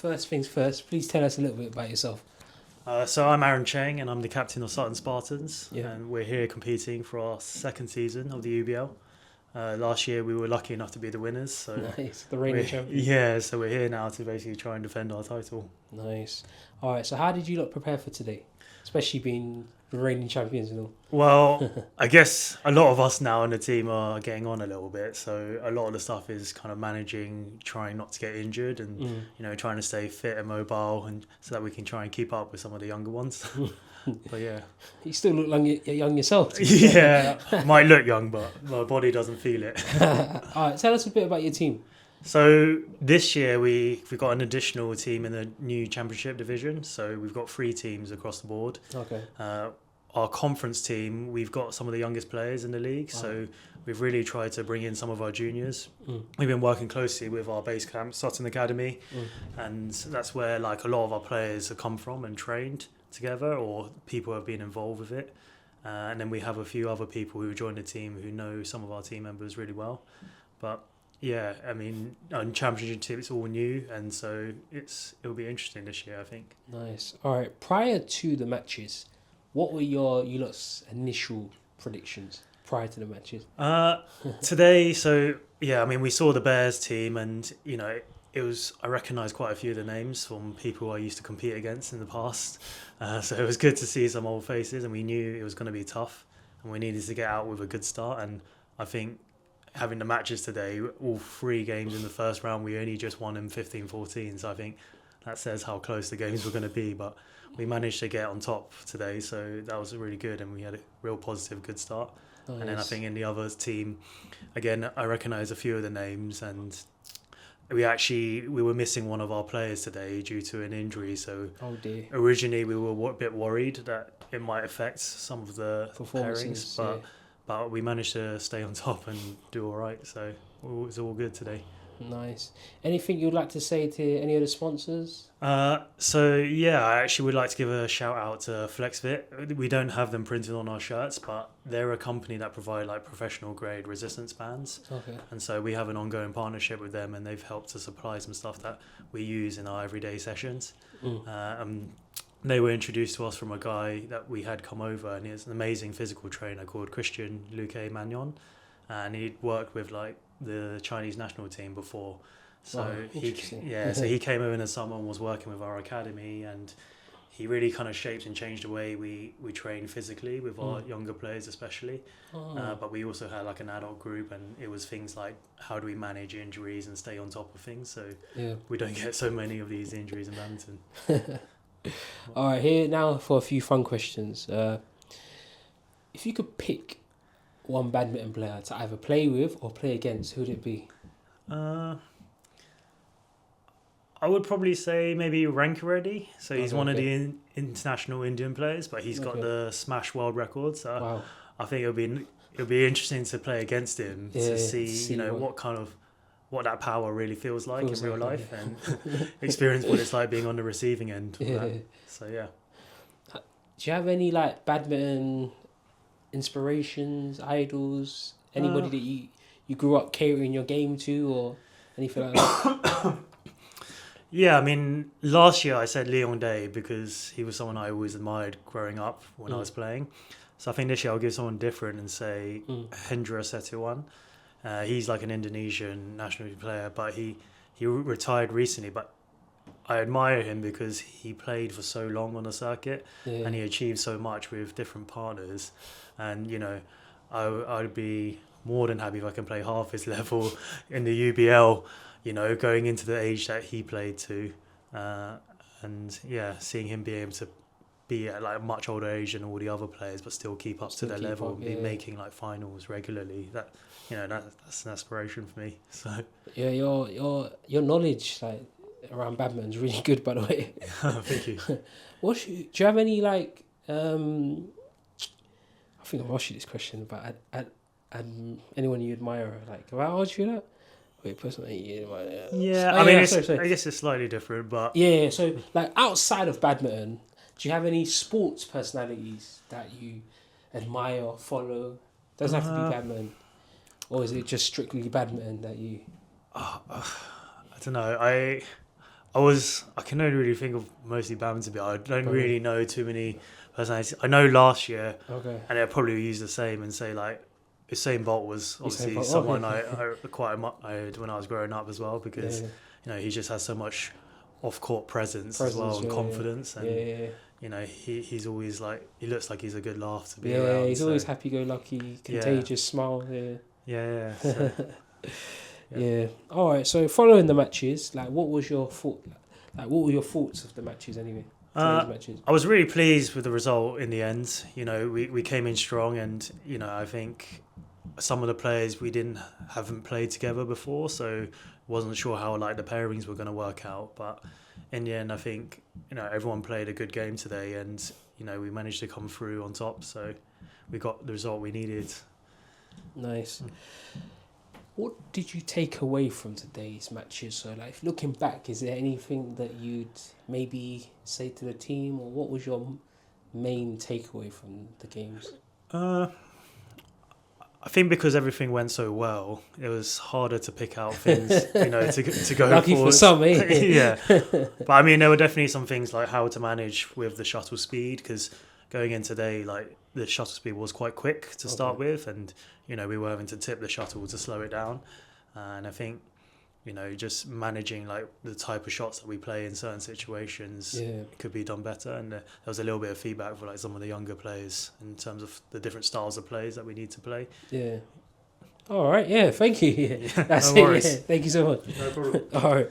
first things first, please tell us a little bit about yourself. So I'm Cheng and I'm the captain of Sutton Spartans, Yeah. and we're here competing for our second season of the UBL. Last year we were lucky enough to be the winners, so Nice, the reigning champion. yeah, so we're here now to basically try and defend our title. Nice. All right, so how did you lot prepare for today? Especially being the reigning champions and all. Well, I guess a lot of us now in the team are getting on a little bit, so a lot of the stuff is kind of managing, trying not to get injured, and trying to stay fit and mobile, and so that we can try and keep up with some of the younger ones. But yeah, You still look like you're young yourself. yeah, might look young, but my body doesn't feel it. All right, tell us a bit about your team. So this year we've got an additional team in the new Championship division. So we've got 3 teams across the board. Okay. Our conference team, we've got some of the youngest players in the league. Wow. So we've really tried to bring in some of our juniors. We've been working closely with our base camp, Sutton Academy, and that's where like a lot of our players have come from and trained together, or people have been involved with it. And then we have a few other people who joined the team who know some of our team members really well. But yeah, I mean, on Championship it's all new, and so it'll be interesting this year, I think. Nice. All right, prior to the matches, what were you lot's initial predictions prior to the matches? Today, so yeah, I mean, we saw the Bears team, and I recognised quite a few of the names from people I used to compete against in the past. So it was good to see some old faces, and we knew it was going to be tough, and we needed to get out with a good start. And I think having the matches today, all 3 games in the first round, we only just won them 15-14. So I think that says how close the games were going to be. But we managed to get on top today, so that was really good, and we had a real positive, good start. Nice. And then I think in the other team, again, I recognise a few of the names, and we were missing one of our players today due to an injury. So originally we were a bit worried that it might affect some of the pairings, but we managed to stay on top and do all right. So it was all good today. Nice. Anything you'd like to say to any of the sponsors? So yeah, I actually would like to give a shout out to FlexFit. We don't have them printed on our shirts, but they're a company that provide like professional grade resistance bands. Okay. And so we have an ongoing partnership with them, and they've helped to supply some stuff that we use in our everyday sessions. They were introduced to us from a guy that we had come over, and he's an amazing physical trainer called Christian Luque Magnon, and he'd worked with like the Chinese national team before. So he came over in the summer and was working with our academy, and he really kind of shaped and changed the way we train physically with our younger players especially. But we also had like an adult group, and it was things like how do we manage injuries and stay on top of things so we don't get so many of these injuries in badminton. All right, here now for a few fun questions. If you could pick one badminton player to either play with or play against, who would it be? I would probably say maybe Rankireddy. So he's one of the international Indian players, but he's got the Smash world record. So I think it'll be interesting to play against him to see what that power really feels like in real life, and experience what it's like being on the receiving end of that. So yeah. Do you have any like badminton inspirations, idols, anybody that you grew up catering your game to, or anything like that? Yeah, I mean, last year I said Leon Day because he was someone I always admired growing up when I was playing. So I think this year I'll give someone different and say Hendra Setiawan. He's like an Indonesian national player, but he retired recently. But I admire him because he played for so long on the circuit, and he achieved so much with different partners. And I'd be more than happy if I can play half his level in the UBL. Going into the age that he played to, and seeing him be able to be at like a much older age than all the other players, but still keep up to their level, be making like finals regularly. That's an aspiration for me. So yeah, your knowledge like around badminton is really good, by the way. Thank you. Do you have any like? I think I've asked you this question, but anyone you admire, like, have I asked you that? Wait, personally, you admire? Yeah, I mean, I guess it's slightly different, but yeah. So, like, outside of badminton, do you have any sports personalities that you admire or follow? Doesn't have to be badminton, or is it just strictly badminton that you? I don't know. I can only really think of mostly badminton, but I don't really know too many personalities. I know last year, Okay. and I'd probably use the same and say like Usain Bolt was obviously Bolt, someone okay. I quite admired when I was growing up as well, because he just has so much off-court presence as well, and confidence, and he's always like, he looks like he's a good laugh to be around. Yeah, he's always happy-go-lucky, contagious smile. Yeah. So, yeah. All right. So following the matches, like, what was your thought? Like, what were your thoughts of the matches anyway? Matches. I was really pleased with the result in the end. We came in strong, and I think some of the players we haven't played together before, so wasn't sure how like the pairings were going to work out. But in the end, I think everyone played a good game today, and we managed to come through on top. So we got the result we needed. Nice. What did you take away from today's matches? So, like, looking back, is there anything that you'd maybe say to the team, or what was your main takeaway from the games? I think because everything went so well, it was harder to pick out things, to go Lucky forward. for some, eh? Yeah. But I mean, there were definitely some things like how to manage with the shuttle speed, because going in today, like, the shuttle speed was quite quick to start with, and we were having to tip the shuttle to slow it down. And I think just managing like the type of shots that we play in certain situations could be done better. And there was a little bit of feedback for like some of the younger players in terms of the different styles of plays that we need to play. Yeah. All right. Yeah. Thank you. That's No it. worries. Yeah. Thank you so much. No problem. All right.